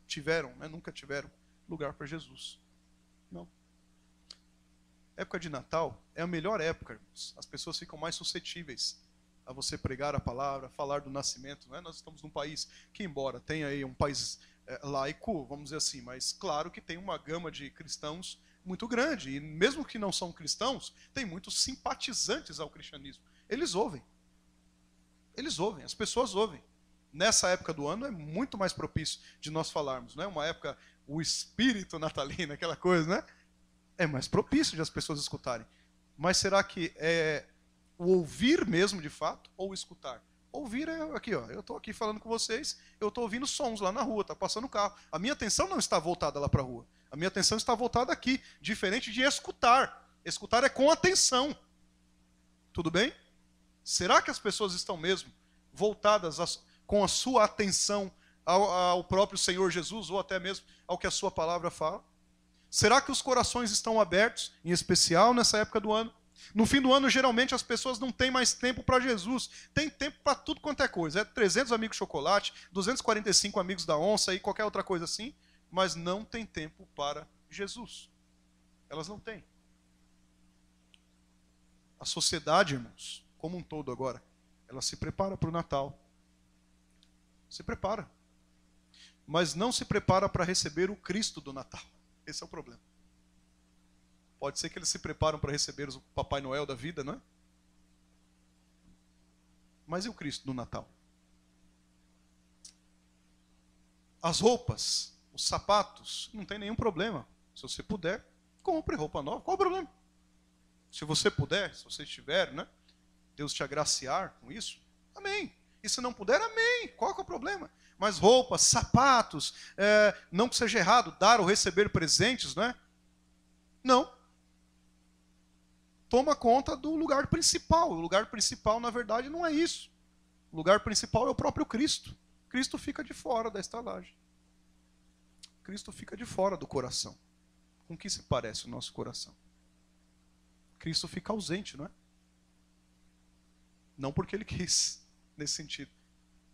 tiveram, né, nunca tiveram lugar para Jesus. Não. Época de Natal é a melhor época, irmãos. As pessoas ficam mais suscetíveis a você pregar a palavra, falar do nascimento. Não é? Nós estamos num país que, embora tenha aí um país laico, vamos dizer assim, mas claro que tem uma gama de cristãos muito grande. E mesmo que não são cristãos, tem muitos simpatizantes ao cristianismo. Eles ouvem. Eles ouvem, as pessoas ouvem. Nessa época do ano é muito mais propício de nós falarmos, não é? Uma época o espírito natalino, aquela coisa, né? É mais propício de as pessoas escutarem. Mas será que é o ouvir mesmo de fato ou o escutar? Ouvir é aqui, ó. Eu estou aqui falando com vocês, eu estou ouvindo sons lá na rua, está passando o carro. A minha atenção não está voltada lá para a rua. A minha atenção está voltada aqui, diferente de escutar. Escutar é com atenção. Tudo bem? Será que as pessoas estão mesmo voltadas com a sua atenção ao próprio Senhor Jesus ou até mesmo ao que a sua palavra fala? Será que os corações estão abertos, em especial nessa época do ano? No fim do ano, geralmente, as pessoas não têm mais tempo para Jesus. Tem tempo para tudo quanto é coisa. É 300 amigos de chocolate, 245 amigos da onça e qualquer outra coisa assim. Mas não tem tempo para Jesus. Elas não têm. A sociedade, irmãos, como um todo agora, ela se prepara para o Natal. Se prepara. Mas não se prepara para receber o Cristo do Natal. Esse é o problema. Pode ser que eles se preparam para receber o Papai Noel da vida, não é? Mas e o Cristo do Natal? As roupas, os sapatos, não tem nenhum problema. Se você puder, compre roupa nova. Qual o problema? Se você puder, se você estiver, né? Deus te agraciar com isso, amém. E se não puder, amém. Qual que é o problema? Mas roupas, sapatos, não que seja errado dar ou receber presentes, né? Não. Toma conta do lugar principal. O lugar principal, na verdade, não é isso. O lugar principal é o próprio Cristo. Cristo fica de fora da estalagem. Cristo fica de fora do coração. Com que se parece o nosso coração? Cristo fica ausente, não é? Não porque ele quis, nesse sentido.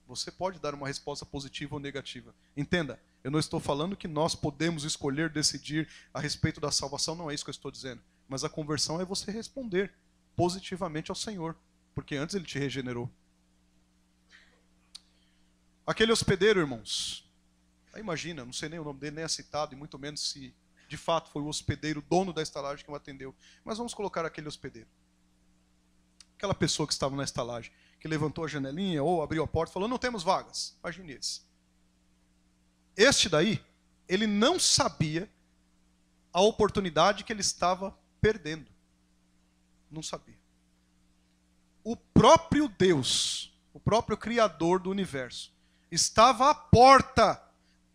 Você pode dar uma resposta positiva ou negativa. Entenda, eu não estou falando que nós podemos escolher, decidir a respeito da salvação, não é isso que eu estou dizendo. Mas a conversão é você responder positivamente ao Senhor, porque antes ele te regenerou. Aquele hospedeiro, irmãos, imagina, não sei nem o nome dele, nem é citado, e muito menos se de fato foi o hospedeiro, dono da estalagem que o atendeu. Mas vamos colocar aquele hospedeiro. Aquela pessoa que estava na estalagem, que levantou a janelinha ou abriu a porta e falou, não temos vagas. Imagine esse. Este daí, ele não sabia a oportunidade que ele estava perdendo. Não sabia. O próprio Deus, o próprio Criador do universo, estava à porta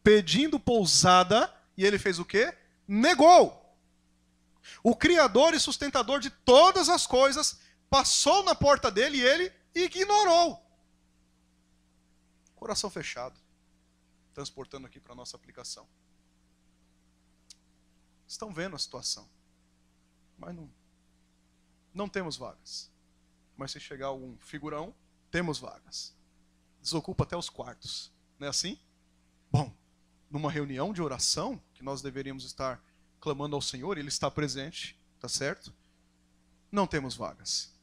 pedindo pousada e ele fez o quê? Negou. O Criador e sustentador de todas as coisas passou na porta dele e ele ignorou. Coração fechado. Transportando aqui para a nossa aplicação. Estão vendo a situação. Mas não temos vagas. Mas se chegar algum figurão, temos vagas. Desocupa até os quartos. Não é assim? Bom, numa reunião de oração, que nós deveríamos estar clamando ao Senhor, Ele está presente, tá certo? Não temos vagas.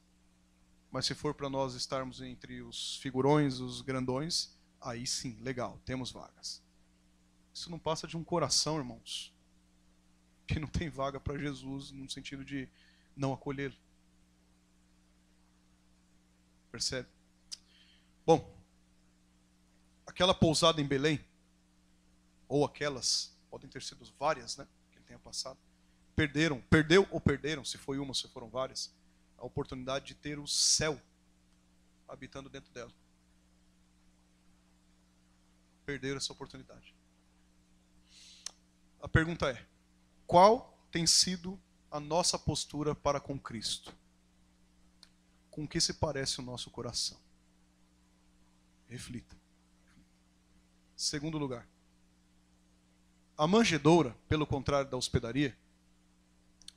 Mas se for para nós estarmos entre os figurões, os grandões, aí sim, legal, temos vagas. Isso não passa de um coração, irmãos, que não tem vaga para Jesus, no sentido de não acolhê-lo. Percebe? Bom, aquela pousada em Belém, ou aquelas, podem ter sido várias, né, que ele tenha passado, perderam, se foi uma, se foram várias, a oportunidade de ter o céu habitando dentro dela. Perderam essa oportunidade. A pergunta é, qual tem sido a nossa postura para com Cristo? Com que se parece o nosso coração? Reflita. Segundo lugar, a manjedoura, pelo contrário da hospedaria,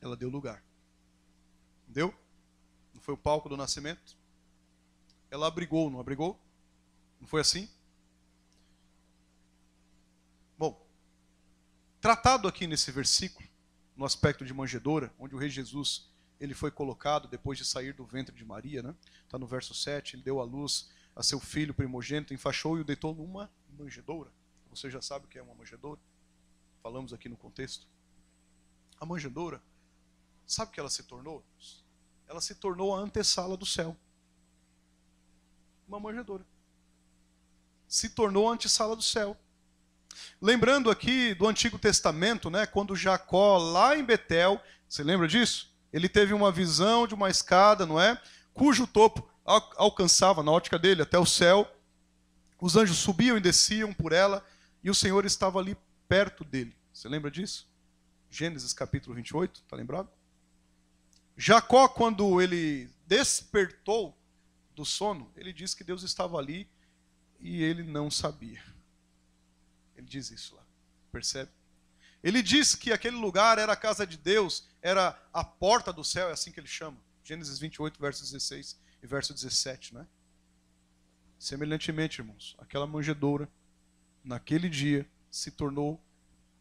ela deu lugar. Deu? Não foi o palco do nascimento? Ela abrigou, não abrigou? Não foi assim? Bom, tratado aqui nesse versículo, no aspecto de manjedoura, onde o rei Jesus ele foi colocado depois de sair do ventre de Maria, né? Está no verso 7, ele deu à luz a seu filho primogênito, enfaixou e o deitou numa manjedoura. Você já sabe o que é uma manjedoura? Falamos aqui no contexto. A manjedoura, sabe o que ela se tornou? Ela se tornou a antessala do céu. Uma manjedoura. Se tornou a antessala do céu. Lembrando aqui do Antigo Testamento, né, quando Jacó, lá em Betel, você lembra disso? Ele teve uma visão de uma escada, não é? Cujo topo alcançava, na ótica dele, até o céu. Os anjos subiam e desciam por ela, e o Senhor estava ali perto dele. Você lembra disso? Gênesis capítulo 28, está lembrado? Jacó, quando ele despertou do sono, ele disse que Deus estava ali e ele não sabia. Ele diz isso lá, percebe? Ele diz que aquele lugar era a casa de Deus, era a porta do céu, é assim que ele chama. Gênesis 28, verso 16 e verso 17, né? Semelhantemente, irmãos, aquela manjedoura, naquele dia, se tornou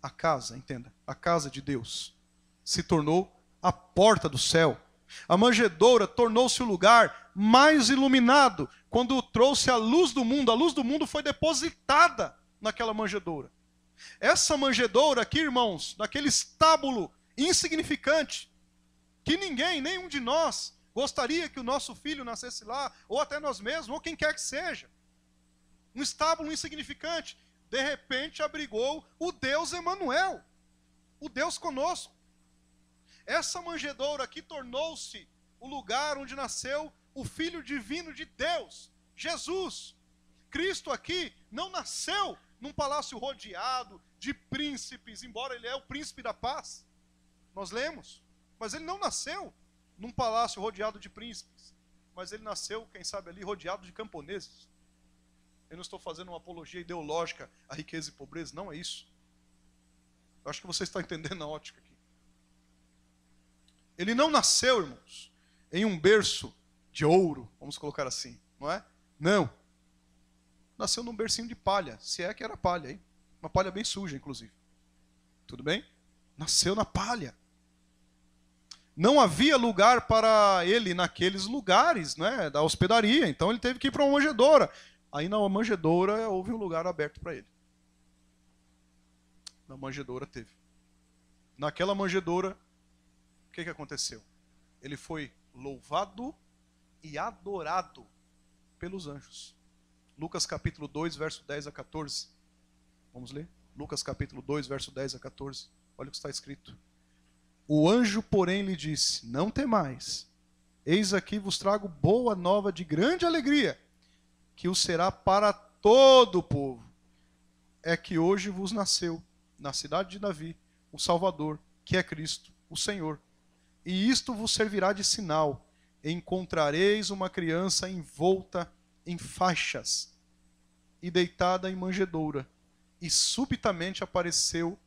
a casa, entenda, a casa de Deus. Se tornou a porta do céu. A manjedoura tornou-se o lugar mais iluminado quando trouxe a luz do mundo. A luz do mundo foi depositada naquela manjedoura. Essa manjedoura aqui, irmãos, naquele estábulo insignificante, que ninguém, nenhum de nós, gostaria que o nosso filho nascesse lá, ou até nós mesmos, ou quem quer que seja. Um estábulo insignificante, de repente abrigou o Deus Emanuel, o Deus conosco. Essa manjedoura aqui tornou-se o lugar onde nasceu o Filho Divino de Deus, Jesus. Cristo aqui não nasceu num palácio rodeado de príncipes, embora ele é o príncipe da paz. Nós lemos. Mas ele não nasceu num palácio rodeado de príncipes. Mas ele nasceu, quem sabe ali, rodeado de camponeses. Eu não estou fazendo uma apologia ideológica à riqueza e pobreza, não é isso. Eu acho que você está entendendo a ótica aqui. Ele não nasceu, irmãos, em um berço de ouro, vamos colocar assim, não é? Não. Nasceu num bercinho de palha, se é que era palha, hein? Uma palha bem suja, inclusive. Tudo bem? Nasceu na palha. Não havia lugar para ele naqueles lugares, né, da hospedaria, então ele teve que ir para uma manjedoura. Aí na manjedoura houve um lugar aberto para ele. Na manjedoura teve. Naquela manjedoura, o que aconteceu? Ele foi louvado e adorado pelos anjos. Lucas capítulo 2, verso 10 a 14. Vamos ler? Lucas capítulo 2, verso 10 a 14. Olha o que está escrito. O anjo, porém, lhe disse: não temais, eis aqui vos trago boa nova de grande alegria, que o será para todo o povo. É que hoje vos nasceu, na cidade de Davi, o Salvador, que é Cristo, o Senhor. E isto vos servirá de sinal: encontrareis uma criança envolta em faixas e deitada em manjedoura. E subitamente apareceu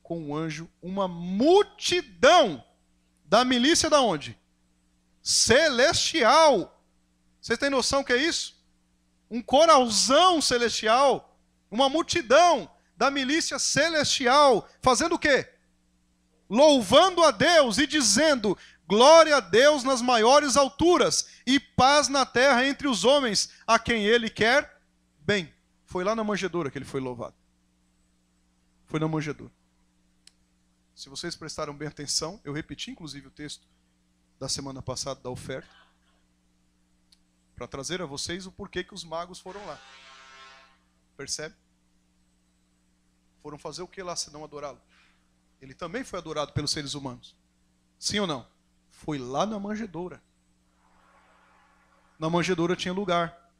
com o anjo uma multidão da milícia da onde? Celestial. Vocês têm noção que é isso? Um coralzão celestial, uma multidão da milícia celestial, fazendo o quê? Louvando a Deus e dizendo: glória a Deus nas maiores alturas e paz na terra entre os homens, a quem ele quer bem. Foi lá na manjedoura que ele foi louvado. Foi na manjedoura. Se vocês prestaram bem atenção, eu repeti inclusive o texto da semana passada da oferta, para trazer a vocês o porquê que os magos foram lá. Percebe? Foram fazer o que lá se não adorá-lo? Ele também foi adorado pelos seres humanos. Sim ou não? Foi lá na manjedoura. Na manjedoura tinha lugar.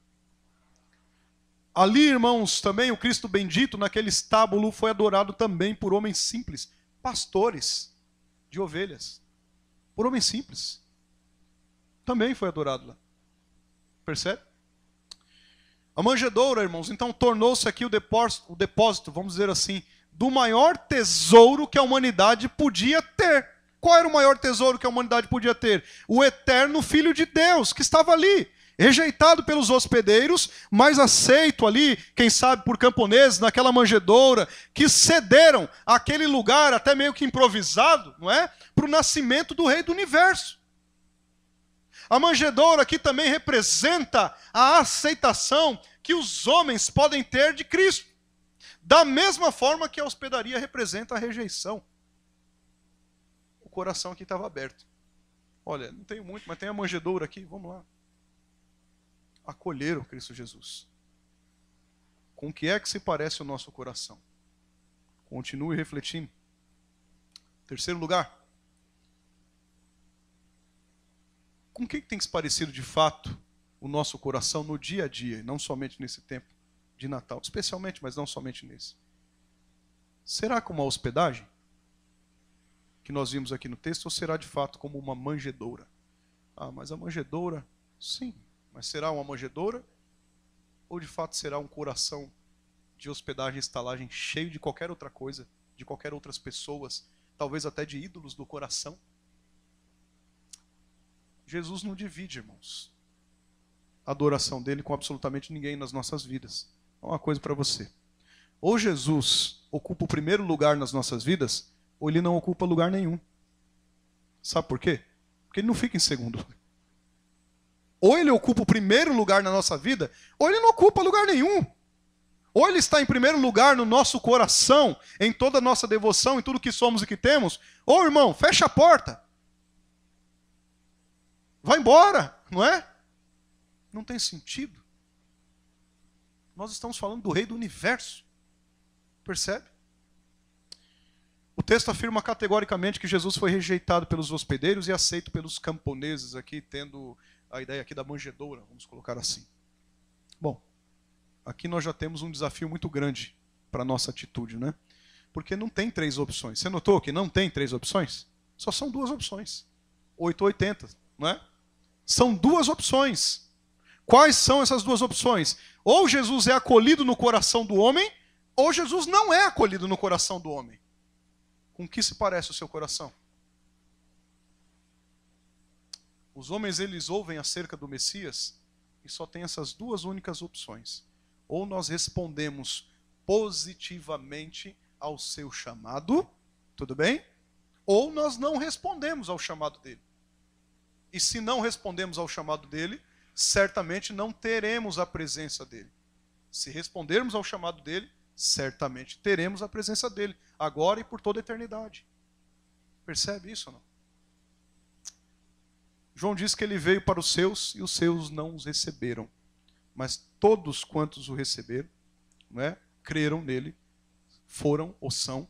Ali, irmãos, também o Cristo bendito, naquele estábulo, foi adorado também por homens simples, pastores de ovelhas. Por homens simples. Também foi adorado lá. Percebe? A manjedoura, irmãos, então tornou-se aqui o depósito, vamos dizer assim, do maior tesouro que a humanidade podia ter. Qual era o maior tesouro que a humanidade podia ter? O eterno Filho de Deus, que estava ali, rejeitado pelos hospedeiros, mas aceito ali, quem sabe por camponeses, naquela manjedoura, que cederam aquele lugar, até meio que improvisado, não é? Para o nascimento do Rei do Universo. A manjedoura aqui também representa a aceitação que os homens podem ter de Cristo. Da mesma forma que a hospedaria representa a rejeição. O coração aqui estava aberto. Olha, não tenho muito, mas tem a manjedoura aqui, vamos lá. Acolheram Cristo Jesus. Com o que é que se parece o nosso coração? Continue refletindo. Terceiro lugar. Com o que tem se parecido de fato o nosso coração no dia a dia, não somente nesse tempo de Natal, especialmente, mas não somente nesse? Será como a hospedagem que nós vimos aqui no texto, ou será de fato como uma manjedoura? Ah, mas a manjedoura, sim, mas será uma manjedoura? Ou de fato será um coração de hospedagem e estalagem cheio de qualquer outra coisa, de qualquer outras pessoas, talvez até de ídolos do coração? Jesus não divide, irmãos, a adoração dele com absolutamente ninguém nas nossas vidas. Uma coisa para você. Ou Jesus ocupa o primeiro lugar nas nossas vidas, ou ele não ocupa lugar nenhum. Sabe por quê? Porque ele não fica em segundo. Ou ele ocupa o primeiro lugar na nossa vida, ou ele não ocupa lugar nenhum. Ou ele está em primeiro lugar no nosso coração, em toda a nossa devoção, em tudo que somos e que temos, ou, irmão, fecha a porta. Vai embora, não é? Não tem sentido. Nós estamos falando do Rei do Universo. Percebe? O texto afirma categoricamente que Jesus foi rejeitado pelos hospedeiros e aceito pelos camponeses, aqui tendo a ideia aqui da manjedoura, vamos colocar assim. Bom, aqui nós já temos um desafio muito grande para a nossa atitude, né? Porque não tem três opções. Você notou que não tem três opções? Só são duas opções. 8 ou 80, não é? São duas opções. Quais são essas duas opções? Ou Jesus é acolhido no coração do homem, ou Jesus não é acolhido no coração do homem. Com que se parece o seu coração? Os homens, eles ouvem acerca do Messias e só tem essas duas únicas opções. Ou nós respondemos positivamente ao seu chamado, tudo bem? Ou nós não respondemos ao chamado dele. E se não respondemos ao chamado dele, certamente não teremos a presença dele. Se respondermos ao chamado dele, certamente teremos a presença dele, agora e por toda a eternidade. Percebe isso ou não? João diz que ele veio para os seus e os seus não os receberam. Mas todos quantos o receberam, não é, creram nele, foram ou são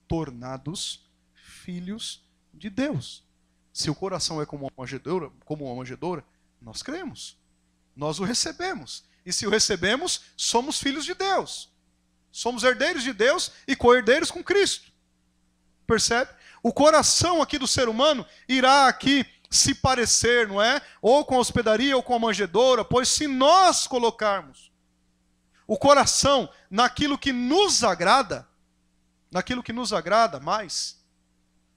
tornados filhos de Deus. Se o coração é como uma manjedoura, nós cremos. Nós o recebemos. E se o recebemos, somos filhos de Deus. Somos herdeiros de Deus e co-herdeiros com Cristo. Percebe? O coração aqui do ser humano irá aqui se parecer, não é? Ou com a hospedaria ou com a manjedoura, pois se nós colocarmos o coração naquilo que nos agrada mais,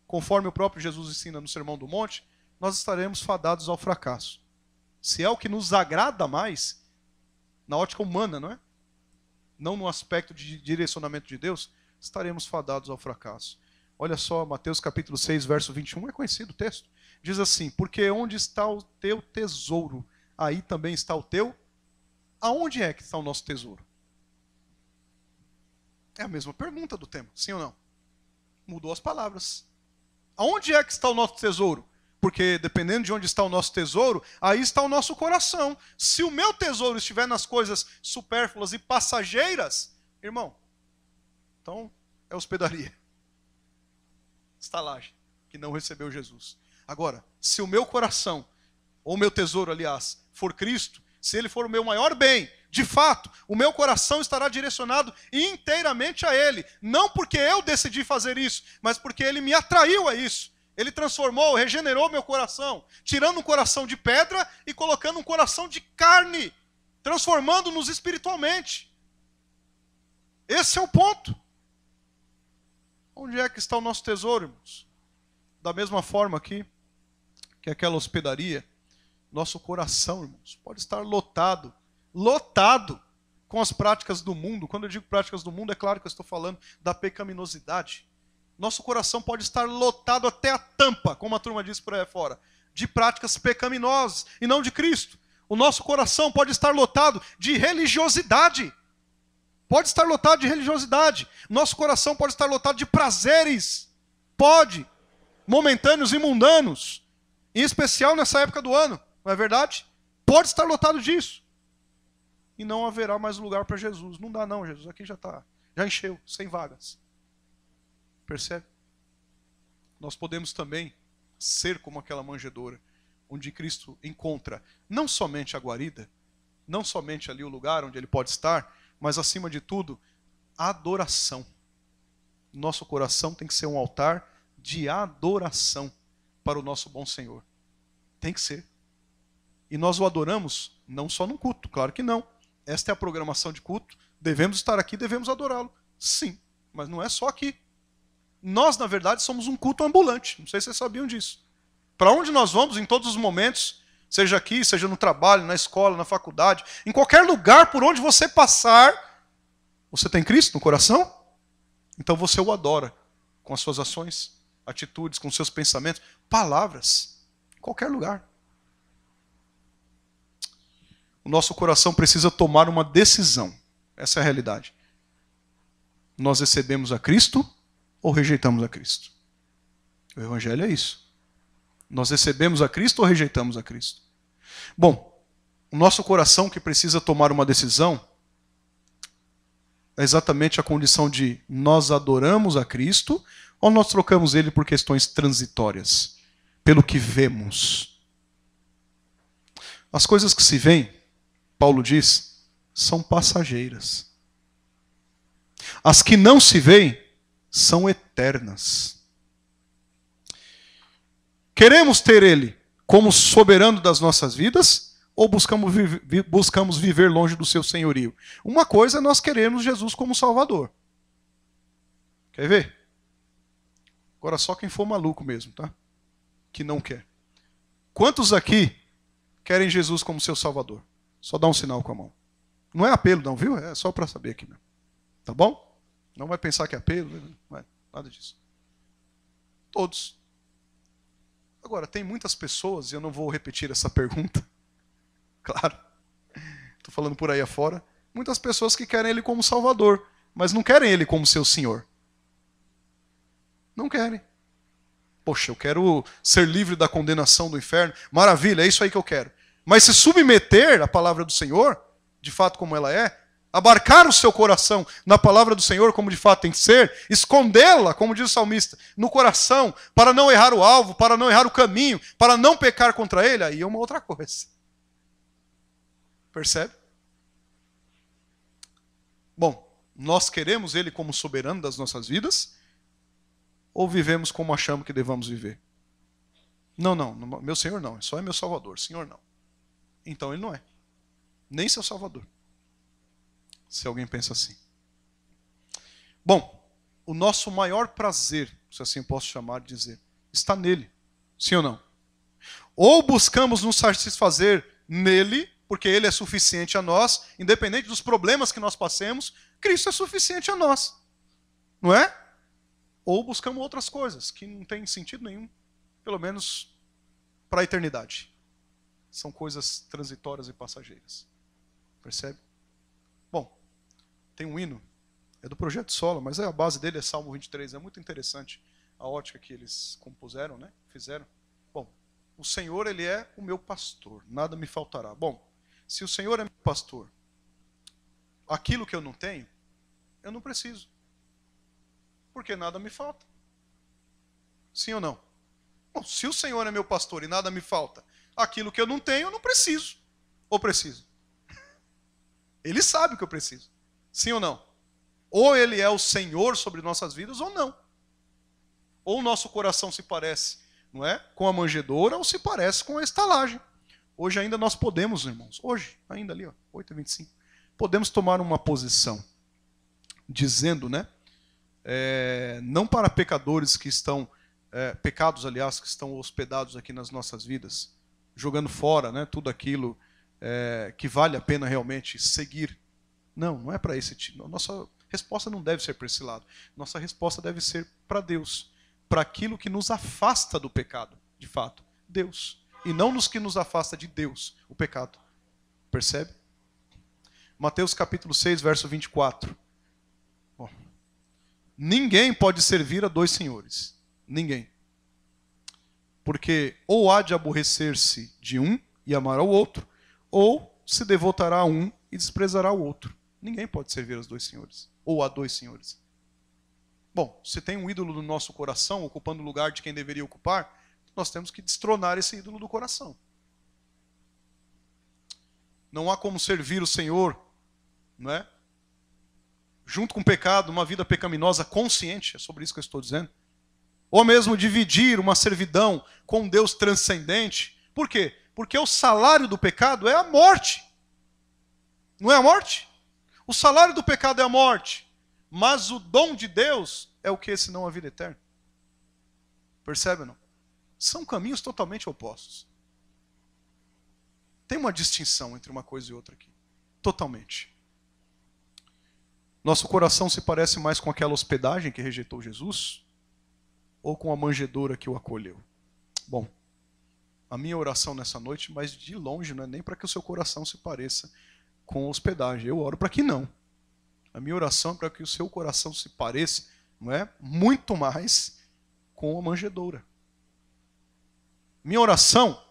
conforme o próprio Jesus ensina no Sermão do Monte, nós estaremos fadados ao fracasso. Se é o que nos agrada mais, na ótica humana, não é? Não no aspecto de direcionamento de Deus, estaremos fadados ao fracasso. Olha só, Mateus capítulo 6, verso 21, é conhecido o texto. Diz assim, porque onde está o teu tesouro, aí também está o teu... Aonde é que está o nosso tesouro? É a mesma pergunta do tema, sim ou não? Mudou as palavras. Aonde é que está o nosso tesouro? Porque dependendo de onde está o nosso tesouro, aí está o nosso coração. Se o meu tesouro estiver nas coisas supérfluas e passageiras, irmão, então é hospedaria. Estalagem, que não recebeu Jesus. Agora, se o meu coração, ou o meu tesouro, aliás, for Cristo, se ele for o meu maior bem, de fato, o meu coração estará direcionado inteiramente a ele. Não porque eu decidi fazer isso, mas porque ele me atraiu a isso. Ele transformou, regenerou meu coração, tirando um coração de pedra e colocando um coração de carne, transformando-nos espiritualmente. Esse é o ponto. Onde é que está o nosso tesouro, irmãos? Da mesma forma aqui, que aquela hospedaria, nosso coração, irmãos, pode estar lotado com as práticas do mundo. Quando eu digo práticas do mundo, é claro que eu estou falando da pecaminosidade. Nosso coração pode estar lotado até a tampa, como a turma diz por aí fora, de práticas pecaminosas e não de Cristo. O nosso coração pode estar lotado de religiosidade. Pode estar lotado de religiosidade. Nosso coração pode estar lotado de prazeres. Pode. Momentâneos e mundanos. Em especial nessa época do ano. Não é verdade? Pode estar lotado disso. E não haverá mais lugar para Jesus. Não dá não, Jesus. Aqui já encheu, sem vagas. Percebe? Nós podemos também ser como aquela manjedoura, onde Cristo encontra não somente a guarida, não somente ali o lugar onde ele pode estar, mas acima de tudo, a adoração. Nosso coração tem que ser um altar de adoração para o nosso bom Senhor. Tem que ser. E nós o adoramos não só no culto, claro que não. Esta é a programação de culto. Devemos estar aqui, devemos adorá-lo. Sim, mas não é só aqui. Nós, na verdade, somos um culto ambulante. Não sei se vocês sabiam disso. Para onde nós vamos, em todos os momentos, seja aqui, seja no trabalho, na escola, na faculdade, em qualquer lugar por onde você passar, você tem Cristo no coração? Então você o adora com as suas ações, atitudes, com os seus pensamentos, palavras, em qualquer lugar. O nosso coração precisa tomar uma decisão. Essa é a realidade. Nós recebemos a Cristo ou rejeitamos a Cristo? O Evangelho é isso. Nós recebemos a Cristo ou rejeitamos a Cristo? Bom, o nosso coração que precisa tomar uma decisão é exatamente a condição de nós adoramos a Cristo ou nós trocamos ele por questões transitórias, pelo que vemos. As coisas que se veem, Paulo diz, são passageiras. As que não se veem são eternas. Queremos ter ele como soberano das nossas vidas ou buscamos viver longe do seu senhorio? Uma coisa é nós queremos Jesus como Salvador. Quer ver? Agora só quem for maluco mesmo, tá? Que não quer. Quantos aqui querem Jesus como seu Salvador? Só dá um sinal com a mão. Não é apelo não, viu? É só para saber aqui mesmo. Tá bom? Não vai pensar que é apelo, não é nada disso. Todos. Agora, tem muitas pessoas, e eu não vou repetir essa pergunta, claro, estou falando por aí afora, muitas pessoas que querem ele como Salvador, mas não querem ele como seu Senhor. Não querem. Poxa, eu quero ser livre da condenação do inferno, maravilha, é isso aí que eu quero. Mas se submeter à palavra do Senhor, de fato como ela é, abarcar o seu coração na palavra do Senhor como de fato tem que ser, escondê-la, como diz o salmista, no coração, para não errar o alvo, para não errar o caminho, para não pecar contra ele, aí é uma outra coisa. Percebe? Bom, nós queremos ele como soberano das nossas vidas ou vivemos como achamos que devamos viver? Não, meu Senhor não, só é meu Salvador, Senhor não. Então ele não é, nem seu Salvador. Se alguém pensa assim. Bom, o nosso maior prazer, se assim posso chamar de dizer, está nele. Sim ou não? Ou buscamos nos satisfazer nele, porque ele é suficiente a nós, independente dos problemas que nós passemos, Cristo é suficiente a nós. Não é? Ou buscamos outras coisas que não têm sentido nenhum, pelo menos para a eternidade. São coisas transitórias e passageiras. Percebe? Bom, tem um hino, é do Projeto Solo, mas a base dele é Salmo 23. É muito interessante a ótica que eles compuseram, né? Fizeram. Bom, o Senhor, ele é o meu pastor, nada me faltará. Bom, se o Senhor é meu pastor, aquilo que eu não tenho, eu não preciso. Porque nada me falta. Sim ou não? Bom, se o Senhor é meu pastor e nada me falta, aquilo que eu não tenho, eu não preciso. Ou preciso? Ele sabe o que eu preciso. Sim ou não? Ou ele é o Senhor sobre nossas vidas ou não. Ou o nosso coração se parece, não é, com a manjedoura ou se parece com a estalagem. Hoje ainda nós podemos, irmãos, hoje, ainda ali, ó, 8h25, podemos tomar uma posição dizendo, né, não para pecadores que estão, pecados, aliás, que estão hospedados aqui nas nossas vidas, jogando fora, né, tudo aquilo que vale a pena realmente seguir. Não é para esse tipo. Nossa resposta não deve ser para esse lado. Nossa resposta deve ser para Deus, para aquilo que nos afasta do pecado, de fato, Deus. E não nos que nos afasta de Deus, o pecado. Percebe? Mateus capítulo 6, verso 24. Bom, ninguém pode servir a dois senhores. Ninguém. Porque ou há de aborrecer-se de um e amar ao outro, ou se devotará a um e desprezará o outro. Ninguém pode servir aos dois senhores. Ou a dois senhores. Bom, se tem um ídolo no nosso coração, ocupando o lugar de quem deveria ocupar, nós temos que destronar esse ídolo do coração. Não há como servir o Senhor, não é? Junto com o pecado, uma vida pecaminosa consciente, é sobre isso que eu estou dizendo. Ou mesmo dividir uma servidão com um Deus transcendente. Por quê? Porque o salário do pecado é a morte. Não é a morte? O salário do pecado é a morte. Mas o dom de Deus é o que? Senão a vida eterna. Percebe, não? São caminhos totalmente opostos. Tem uma distinção entre uma coisa e outra aqui. Totalmente. Nosso coração se parece mais com aquela hospedagem que rejeitou Jesus? Ou com a manjedoura que o acolheu? Bom, a minha oração nessa noite, mas de longe, não é nem para que o seu coração se pareça com a hospedagem. Eu oro para que não. A minha oração é para que o seu coração se pareça, não é? Muito mais com a manjedoura. Minha oração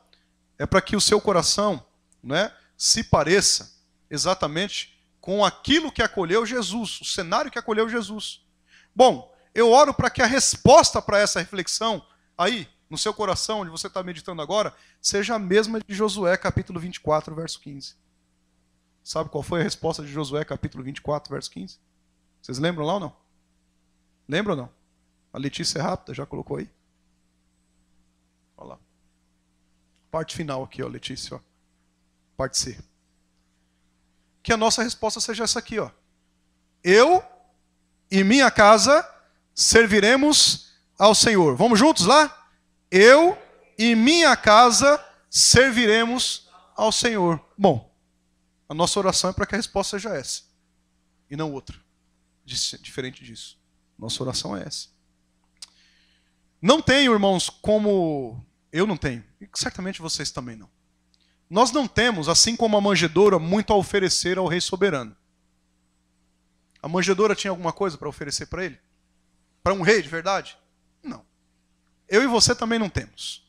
é para que o seu coração, não é, se pareça exatamente com aquilo que acolheu Jesus, o cenário que acolheu Jesus. Bom, eu oro para que a resposta para essa reflexão, aí, no seu coração, onde você está meditando agora, seja a mesma de Josué, capítulo 24, verso 15. Sabe qual foi a resposta de Josué, capítulo 24, verso 15? Vocês lembram lá ou não? Lembram ou não? A Letícia é rápida, já colocou aí? Olha lá. Parte final aqui, ó, Letícia, ó. Parte C. Que a nossa resposta seja essa aqui, ó. Eu e minha casa serviremos ao Senhor. Vamos juntos lá? Eu e minha casa serviremos ao Senhor. Bom, a nossa oração é para que a resposta seja essa. E não outra. Diferente disso. Nossa oração é essa. Não tenho, irmãos, como... Eu não tenho. E certamente vocês também não. Nós não temos, assim como a manjedoura, muito a oferecer ao Rei Soberano. A manjedoura tinha alguma coisa para oferecer para ele? Para um rei de verdade? Não. Eu e você também não temos.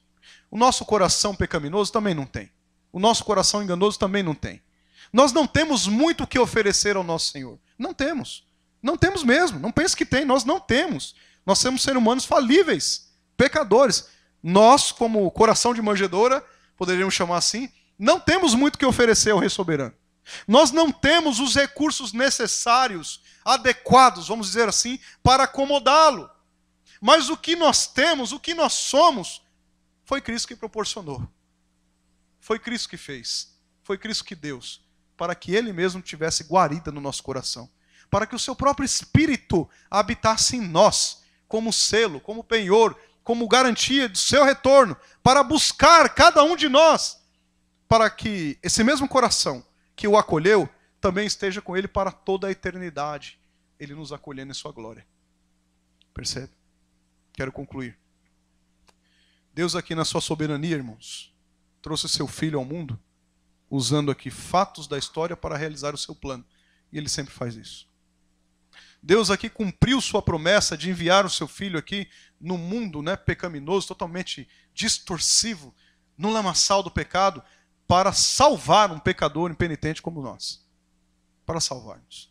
O nosso coração pecaminoso também não tem. O nosso coração enganoso também não tem. Nós não temos muito o que oferecer ao nosso Senhor. Não temos. Não temos mesmo. Não pense que tem. Nós não temos. Nós somos seres humanos falíveis, pecadores. Nós, como coração de manjedoura, poderíamos chamar assim, não temos muito o que oferecer ao Rei Soberano. Nós não temos os recursos necessários, adequados, vamos dizer assim, para acomodá-lo. Mas o que nós temos, o que nós somos, foi Cristo que proporcionou. Foi Cristo que fez. Foi Cristo que deu, para que Ele mesmo tivesse guarida no nosso coração. Para que o seu próprio Espírito habitasse em nós, como selo, como penhor, como garantia do seu retorno, para buscar cada um de nós, para que esse mesmo coração que o acolheu, também esteja com ele para toda a eternidade, ele nos acolhendo em sua glória. Percebe? Quero concluir. Deus aqui na sua soberania, irmãos, trouxe seu Filho ao mundo, usando aqui fatos da história para realizar o seu plano. E ele sempre faz isso. Deus aqui cumpriu sua promessa de enviar o seu Filho aqui no mundo, né, pecaminoso, totalmente distorsivo, no lamaçal do pecado, para salvar um pecador impenitente como nós. Para salvar-nos.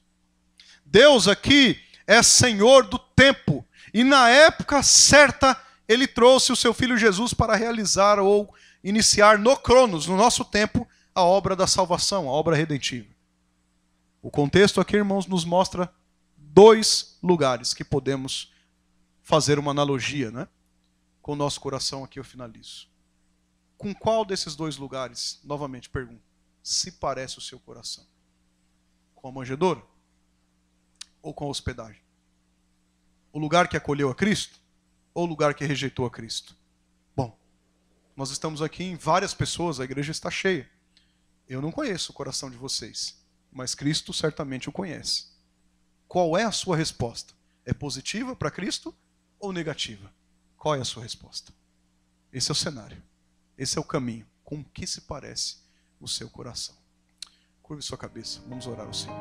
Deus aqui é Senhor do tempo. E na época certa, Ele trouxe o seu Filho Jesus para realizar ou iniciar no Cronos, no nosso tempo, a obra da salvação, a obra redentiva. O contexto aqui, irmãos, nos mostra dois lugares que podemos fazer uma analogia, né? Com o nosso coração aqui eu finalizo. Com qual desses dois lugares, novamente pergunto, se parece o seu coração? Com a manjedoura? Ou com a hospedagem? O lugar que acolheu a Cristo? Ou o lugar que rejeitou a Cristo? Bom, nós estamos aqui em várias pessoas, a igreja está cheia. Eu não conheço o coração de vocês, mas Cristo certamente o conhece. Qual é a sua resposta? É positiva para Cristo ou negativa? Qual é a sua resposta? Esse é o cenário. Esse é o caminho. Com o que se parece o seu coração? Curve sua cabeça. Vamos orar ao Senhor.